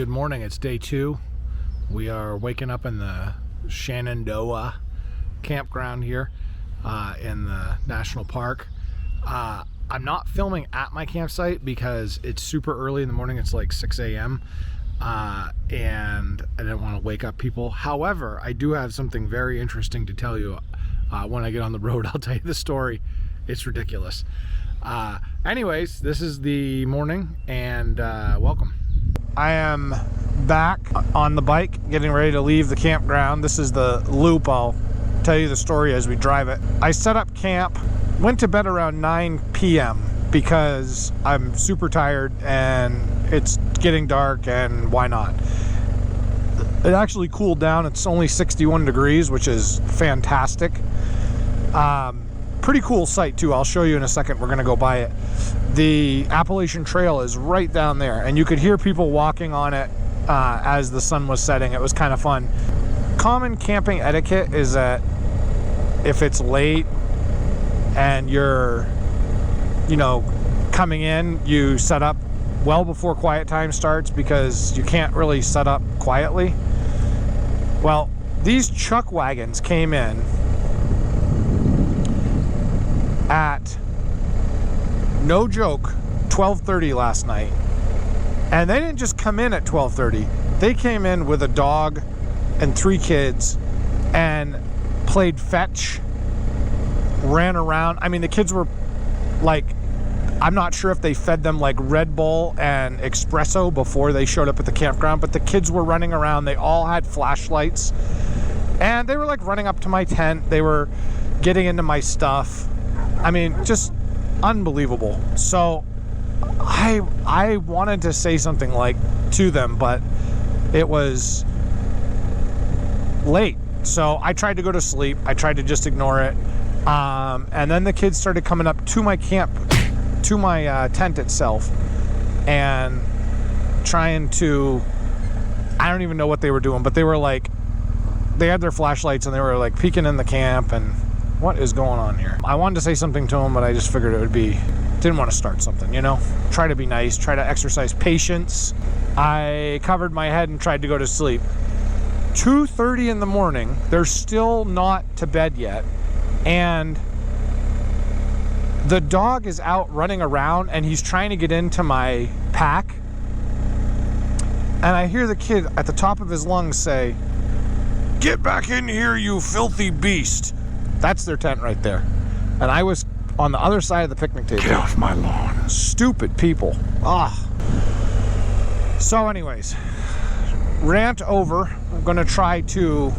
Good morning. It's day 2. We are waking up in the Shenandoah campground here in the national park. I'm not filming at my campsite because it's super early in the morning. It's like 6 a.m. And I didn't want to wake up people. However, I do have something very interesting to tell you. When I get on the road, I'll tell you the story. It's ridiculous. Anyways, this is the morning, and welcome. I am back on the bike, getting ready to leave the campground. This is the loop. I'll tell you the story as we drive it. I set up camp, went to bed around 9 p.m. because I'm super tired and it's getting dark, and why not? It actually cooled down. It's only 61 degrees, which is fantastic. Pretty cool site too. I'll show you in a second. We're gonna go by it. The Appalachian Trail is right down there, and you could hear people walking on it as the sun was setting. It was kind of fun. Common camping etiquette is that if it's late and you're, coming in, you set up well before quiet time starts because you can't really set up quietly. Well, these chuck wagons came in at, no joke, 12:30 last night. And they didn't just come in at 12:30. They came in with a dog and 3 kids and played fetch, ran around. I mean, the kids were like, I'm not sure if they fed them like Red Bull and espresso before they showed up at the campground, but the kids were running around. They all had flashlights, and they were like running up to my tent. They were getting into my stuff. I mean, just unbelievable. So I wanted to say something like to them, but it was late. So I tried to go to sleep. I tried to just ignore it. And then the kids started coming up to my camp, to my tent itself, and trying to, I don't even know what they were doing, but they were like, they had their flashlights and they were like peeking in the camp, and what is going on here? I wanted to say something to them, but I just figured it would be, didn't want to start something, Try to be nice, try to exercise patience. I covered my head and tried to go to sleep. 2:30 in the morning, they're still not to bed yet, and the dog is out running around and he's trying to get into my pack, and I hear the kid at the top of his lungs say, "Get back in here, you filthy beast." That's their tent right there. And I was on the other side of the picnic table. Get off my lawn. Stupid people. So anyways, rant over. I'm gonna try to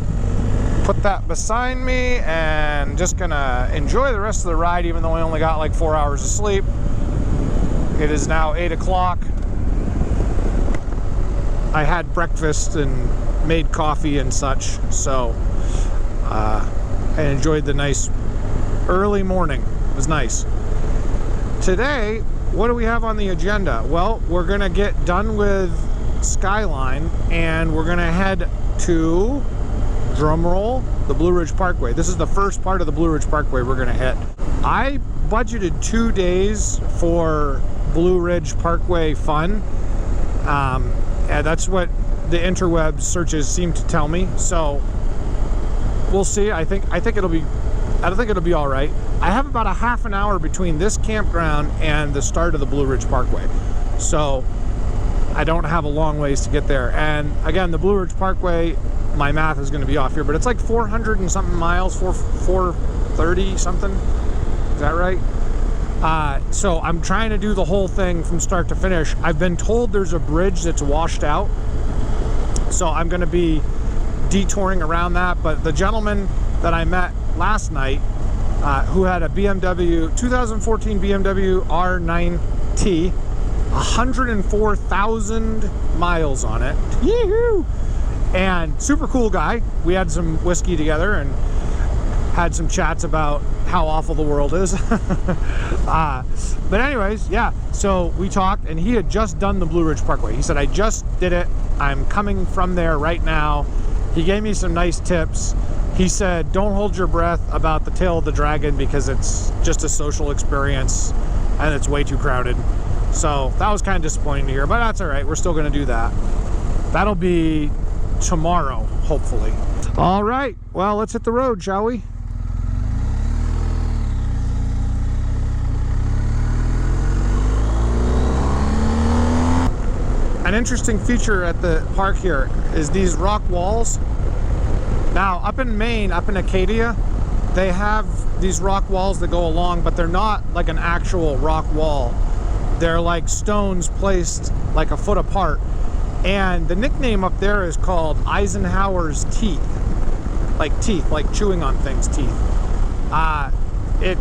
put that beside me and just gonna enjoy the rest of the ride, even though I only got like 4 hours of sleep. It is now 8 o'clock. I had breakfast and made coffee and such, so I enjoyed the nice early morning. It was nice. Today, what do we have on the agenda? Well, we're gonna get done with Skyline and we're gonna head to, drumroll, the Blue Ridge Parkway. This is the first part of the Blue Ridge Parkway we're gonna hit. I budgeted 2 days for Blue Ridge Parkway fun. And that's what the interweb searches seem to tell me. So we'll see. I think it'll be all right. I have about a half an hour between this campground and the start of the Blue Ridge Parkway, so I don't have a long ways to get there. And again, the Blue Ridge Parkway, my math is going to be off here, but it's like 400 and something miles, 430 something. Is that right? So I'm trying to do the whole thing from start to finish. I've been told there's a bridge that's washed out, so I'm going to be detouring around that. But the gentleman that I met last night, who had a 2014 BMW R9T, 104,000 miles on it. Yee-hoo! And super cool guy. We had some whiskey together and had some chats about how awful the world is. But anyways, yeah, so we talked, and he had just done the Blue Ridge Parkway. He said, I just did it. I'm coming from there right now. He gave me some nice tips. He said, don't hold your breath about the Tail of the Dragon because it's just a social experience and it's way too crowded. So that was kind of disappointing to hear, but that's all right. We're still going to do that. That'll be tomorrow, hopefully. All right, well, let's hit the road, shall we? An interesting feature at the park here is these rock walls. Now, up in Maine, up in Acadia, they have these rock walls that go along, but they're not like an actual rock wall. They're like stones placed like a foot apart. And the nickname up there is called Eisenhowers Teeth. Like chewing on things, teeth. It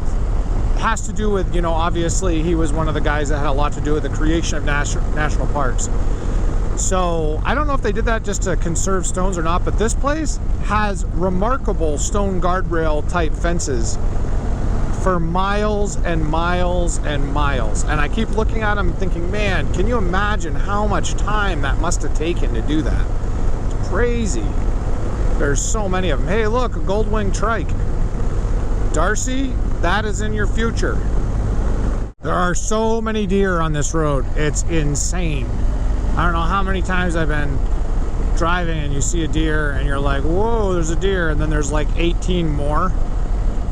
has to do with, you know, obviously he was one of the guys that had a lot to do with the creation of national parks. So I don't know if they did that just to conserve stones or not, but this place has remarkable stone guardrail type fences for miles and miles and miles. And I keep looking at them thinking, man, can you imagine how much time that must have taken to do that? It's crazy. There's so many of them. Hey, look, a gold-winged trike. Darcy, that is in your future. There are so many deer on this road. It's insane. I don't know how many times I've been driving and you see a deer and you're like, whoa, there's a deer. And then there's like 18 more.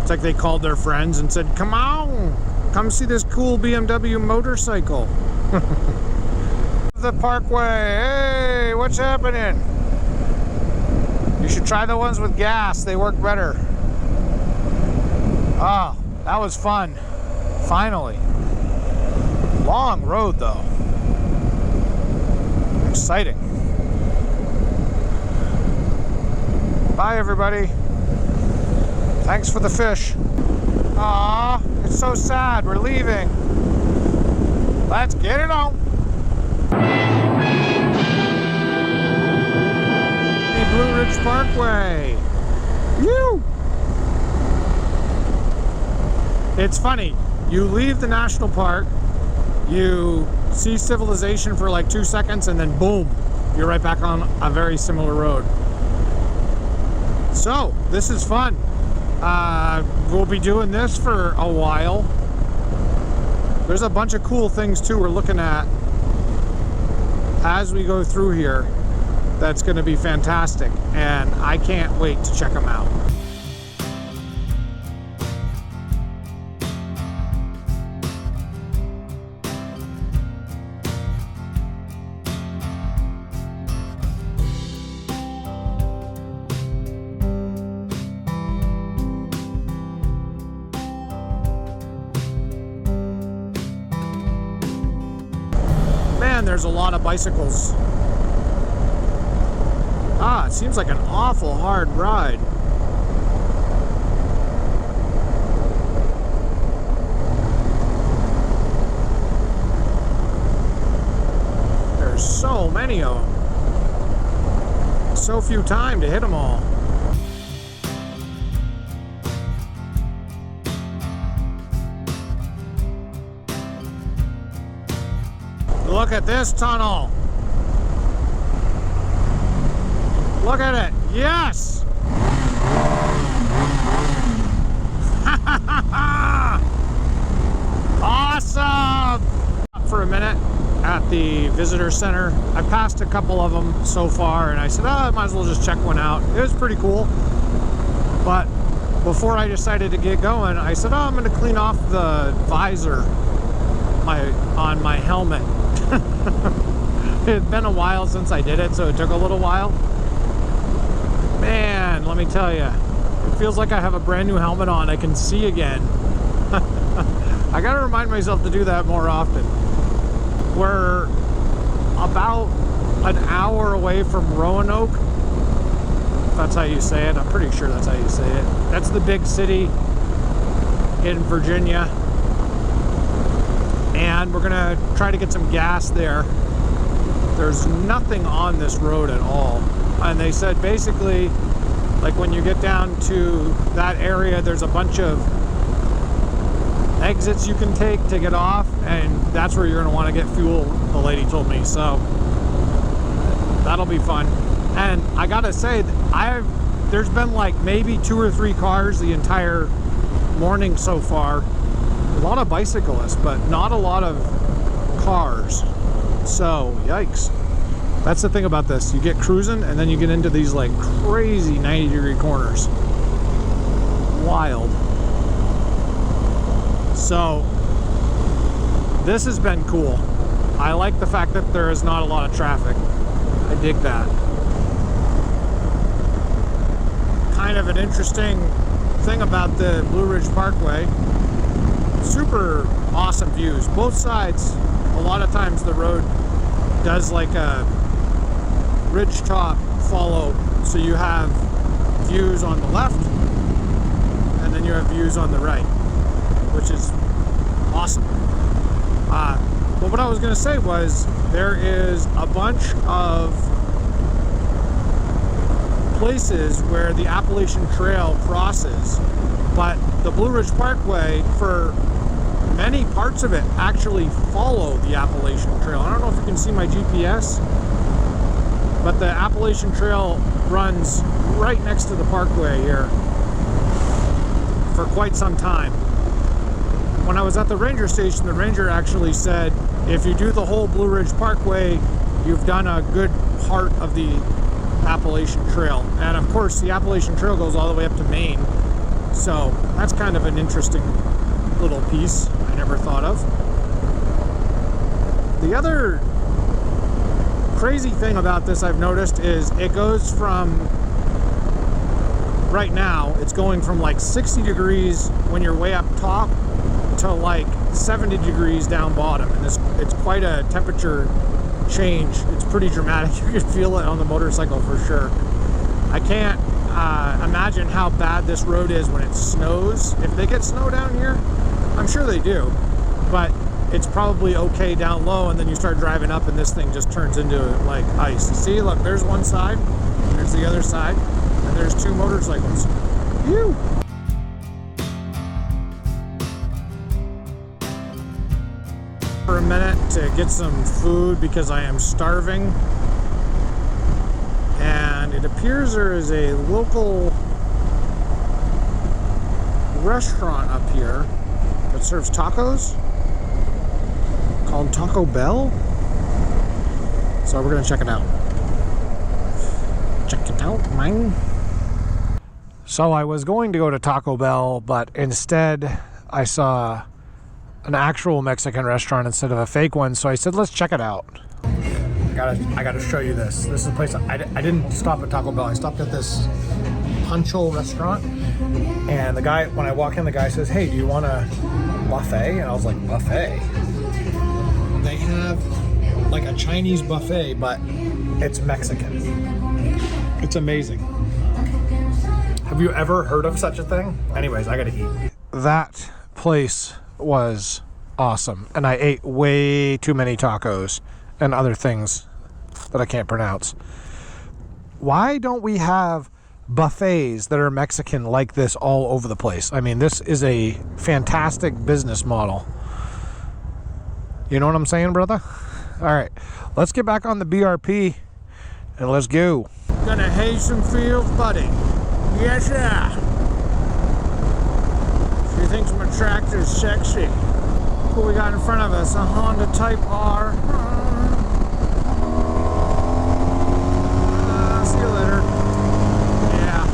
It's like they called their friends and said, come on, come see this cool BMW motorcycle. The parkway, hey, what's happening? You should try the ones with gas, they work better. Oh, that was fun, finally. Long road though. Exciting. Bye everybody. Thanks for the fish. Aw, it's so sad, we're leaving. Let's get it on. The Blue Ridge Parkway. Woo! It's funny, you leave the national park, you see civilization for like 2 seconds, and then boom, you're right back on a very similar road. So, this is fun. We'll be doing this for a while. There's a bunch of cool things too we're looking at as we go through here that's going to be fantastic, and I can't wait to check them out. There's a lot of bicycles. It seems like an awful hard ride. There's so many of them. So few time to hit them all. Look at this tunnel. Look at it. Yes. Awesome. For a minute at the visitor center. I passed a couple of them so far and I said, I might as well just check one out. It was pretty cool. But before I decided to get going, I said, I'm going to clean off the visor on my helmet. It's been a while since I did it, so it took a little while. Man, let me tell you, it feels like I have a brand new helmet on. I can see again. I gotta remind myself to do that more often. We're about an hour away from Roanoke. If that's how you say it. I'm pretty sure that's how you say it. That's the big city in Virginia. And we're gonna try to get some gas there. There's nothing on this road at all. And they said basically, like when you get down to that area, there's a bunch of exits you can take to get off, and that's where you're gonna wanna get fuel, the lady told me. So that'll be fun. And I gotta say, there's been like maybe 2 or 3 cars the entire morning so far. A lot of bicyclists, but not a lot of cars. So, yikes. That's the thing about this. You get cruising and then you get into these like crazy 90-degree corners. Wild. So this has been cool. I like the fact that there is not a lot of traffic. I dig that. Kind of an interesting thing about the Blue Ridge Parkway. Super awesome views. Both sides, a lot of times the road does like a ridge top follow. So you have views on the left and then you have views on the right, which is awesome. But what I was going to say was there is a bunch of places where the Appalachian Trail crosses, but the Blue Ridge Parkway, for many parts of it, actually follow the Appalachian Trail. I don't know if you can see my GPS, but the Appalachian Trail runs right next to the parkway here for quite some time. When I was at the ranger station, the ranger actually said, if you do the whole Blue Ridge Parkway, you've done a good part of the Appalachian Trail. And of course, the Appalachian Trail goes all the way up to Maine. So that's kind of an interesting little piece I never thought of. The other crazy thing about this I've noticed is it goes from, right now, it's going from like 60 degrees when you're way up top to like 70 degrees down bottom, and it's quite a temperature change. It's pretty dramatic. You can feel it on the motorcycle for sure. I can't imagine how bad this road is when it snows. If they get snow down here, I'm sure they do, but it's probably okay down low, and then you start driving up and this thing just turns into like ice. See, look, there's one side, there's the other side, and there's two motorcycles. Phew! For a minute to get some food because I am starving, and it appears there is a local restaurant up here that serves tacos called Taco Bell. So we're gonna check it out. Check it out, man. So I was going to go to Taco Bell, but instead I saw an actual Mexican restaurant instead of a fake one, so I said let's check it out. I gotta show you this. This is a place I didn't stop at Taco Bell. I stopped at this Pancho restaurant, and the guy, when I walk in, the guy says, hey, do you want a buffet? And I was like, buffet? They have like a Chinese buffet, but it's Mexican. It's amazing. Have you ever heard of such a thing? Anyways, I gotta eat. That place was awesome, and I ate way too many tacos and other things that I can't pronounce. Why don't we have buffets that are Mexican like this all over the place? I mean, this is a fantastic business model. You know what I'm saying, brother? All right, let's get back on the BRP and let's go. Gonna hay some fields, buddy. Yes, sir. She thinks my tractor's sexy. What we got in front of us? A Honda Type R. See you later. Yeah.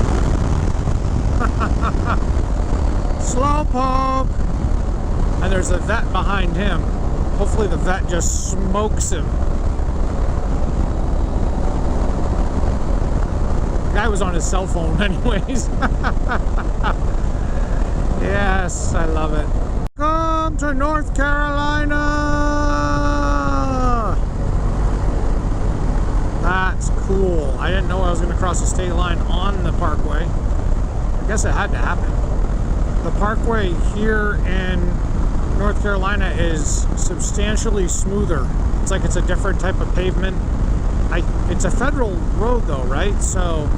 Slowpoke. And there's a vet behind him. Hopefully the vet just smokes him. The guy was on his cell phone anyways. Yes, I love it. Come to North Carolina! That's cool. I didn't know I was going to cross the state line on the parkway. I guess it had to happen. The parkway here in North Carolina is substantially smoother. It's like it's a different type of pavement. It's a federal road though, right? So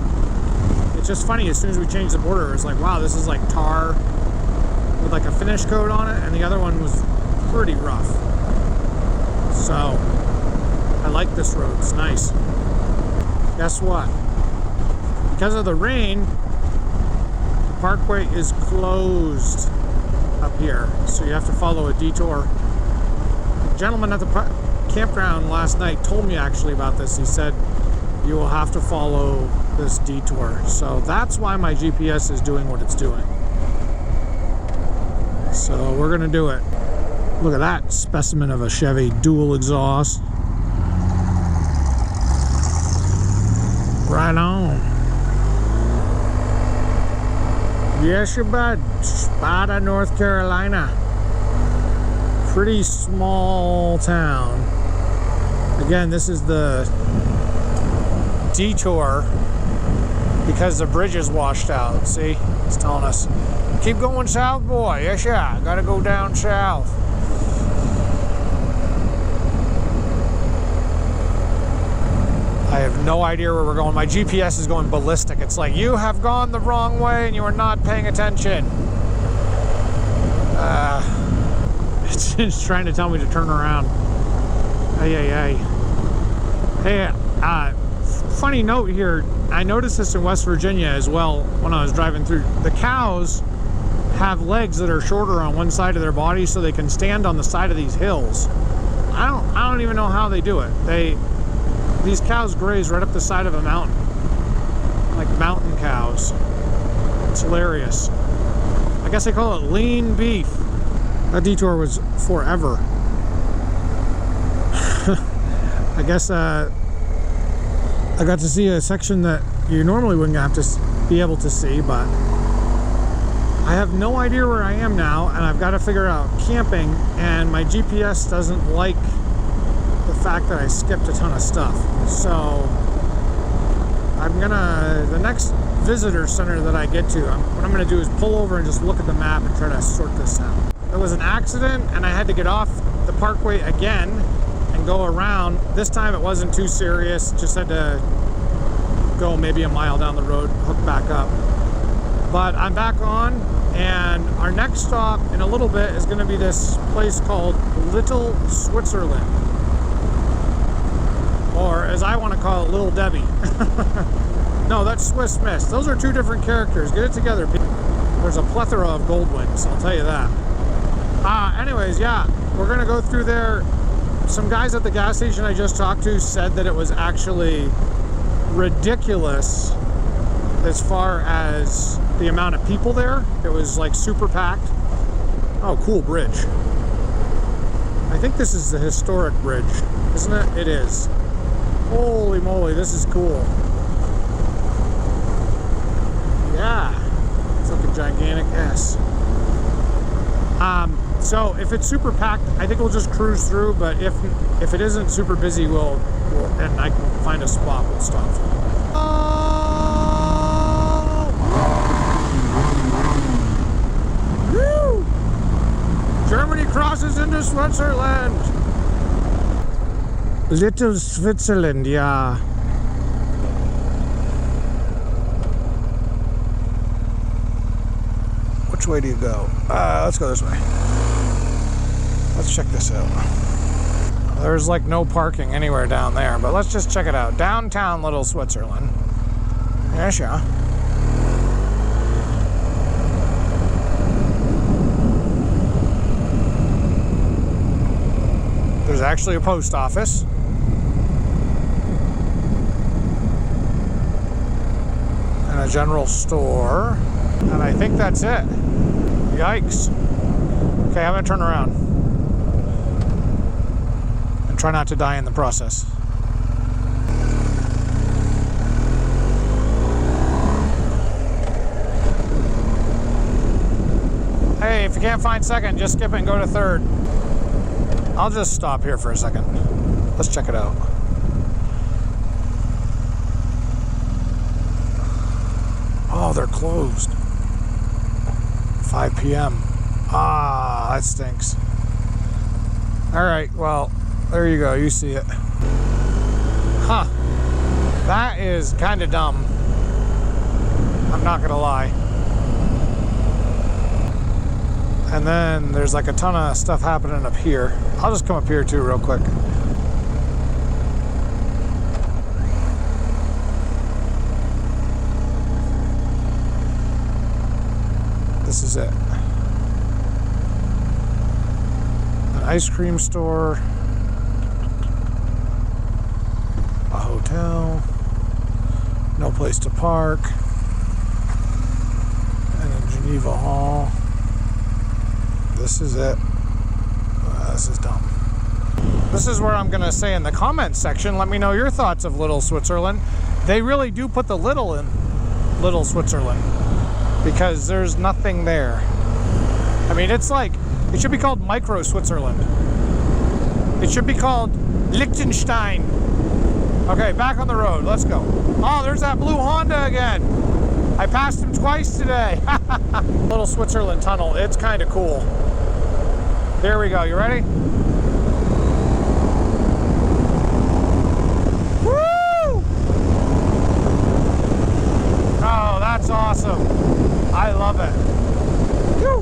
it's just funny, as soon as we changed the border, it's like, wow, this is like tar with like a finish coat on it, and the other one was pretty rough. So I like this road, it's nice. Guess what? Because of the rain, the parkway is closed up here, so you have to follow a detour. The gentleman at the Campground last night told me actually about this. He said you will have to follow this detour. So that's why my GPS is doing what it's doing. So we're gonna do it. Look at that specimen of a Chevy dual exhaust. Right on. Yes, you bud. Sparta, North Carolina. Pretty small town. Again, this is the detour because the bridge is washed out. See, it's telling us, keep going south, boy. Yes, yeah. Gotta go down south. I have no idea where we're going. My GPS is going ballistic. It's like, you have gone the wrong way and you are not paying attention. It's trying to tell me to turn around. Hey, funny note here. I noticed this in West Virginia as well when I was driving through. The cows have legs that are shorter on one side of their body so they can stand on the side of these hills. I don't even know how they do it. These cows graze right up the side of a mountain, like mountain cows. It's hilarious. I guess they call it lean beef. That detour was forever. I guess I got to see a section that you normally wouldn't have to be able to see, but I have no idea where I am now, and I've got to figure out camping, and my GPS doesn't like the fact that I skipped a ton of stuff. So the next visitor center that I get to, what I'm gonna do is pull over and just look at the map and try to sort this out. There was an accident and I had to get off the parkway again and go around. This time it wasn't too serious, just had to go maybe a mile down the road, hook back up. But I'm back on, and our next stop in a little bit is gonna be this place called Little Switzerland. Or as I want to call it, Little Debbie. No, that's Swiss Miss. Those are two different characters. Get it together, people. There's a plethora of Goldwings, I'll tell you that. Anyways, yeah, we're gonna go through there. Some guys at the gas station I just talked to said that it was actually ridiculous as far as the amount of people there. It was like super packed. Oh, cool bridge. I think this is the historic bridge, isn't it? It is. Holy moly, this is cool. Yeah, it's like a gigantic S. So if it's super packed, I think we'll just cruise through, but if it isn't super busy, and I can find a spot, we'll stop. Oh! Woo! Germany crosses into Switzerland. Little Switzerland, yeah. Which way do you go? Let's go this way. Let's check this out. There's like no parking anywhere down there, but let's just check it out. Downtown Little Switzerland. Yes, yeah. There's actually a post office. And a general store. And I think that's it. Yikes. Okay, I'm gonna turn around. And try not to die in the process. Hey, if you can't find second, just skip it and go to third. I'll just stop here for a second. Let's check it out. Oh, they're closed. 5 p.m. Ah, that stinks. All right, well, there you go. You see it. Huh. That is kind of dumb. I'm not gonna lie. And then there's like a ton of stuff happening up here. I'll just come up here too real quick. This is it. An ice cream store. hotel. No place to park. And in Geneva Hall. This is it. This is dumb. This is where I'm going to say in the comments section, let me know your thoughts of Little Switzerland. They really do put the little in Little Switzerland because there's nothing there. I mean, it's like, it should be called Micro Switzerland. It should be called Liechtenstein. Okay, back on the road. Let's go. Oh, there's that blue Honda again. I passed him twice today. Little Switzerland tunnel. It's kind of cool. Here we go. You ready? Woo! Oh, that's awesome. I love it. Woo!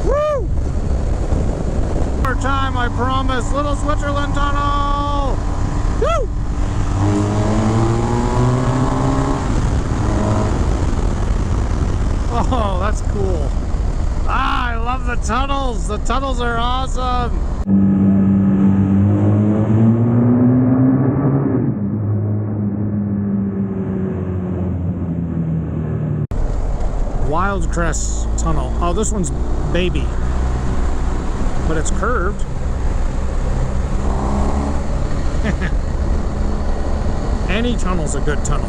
Woo! One more time, I promise. Little Switzerland tunnel. Woo! Oh, that's cool. Ah, I love the tunnels. The tunnels are awesome. Wildcrest Tunnel. Oh, this one's baby. But it's curved. Any tunnel's a good tunnel.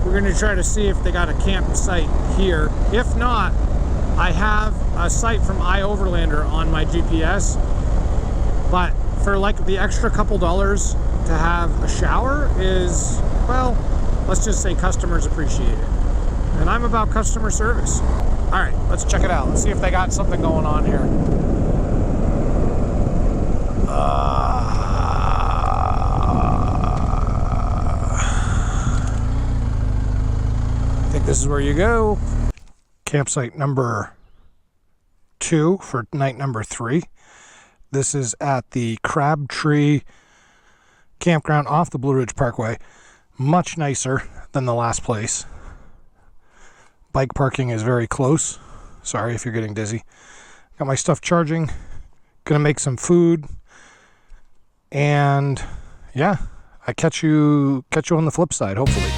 We're going to try to see if they got a campsite here. If not, I have a site from iOverlander on my GPS. But for like the extra couple dollars to have a shower is, well, let's just say customers appreciate it. And I'm about customer service. All right, let's check it out. Let's see if they got something going on here. I think this is where you go. Campsite number 2 for night number 3. This is at the Crabtree Campground off the Blue Ridge Parkway. Much nicer than the last place. Bike parking is very close. Sorry if you're getting dizzy. Got my stuff charging. Gonna make some food. And yeah, I catch you on the flip side, hopefully.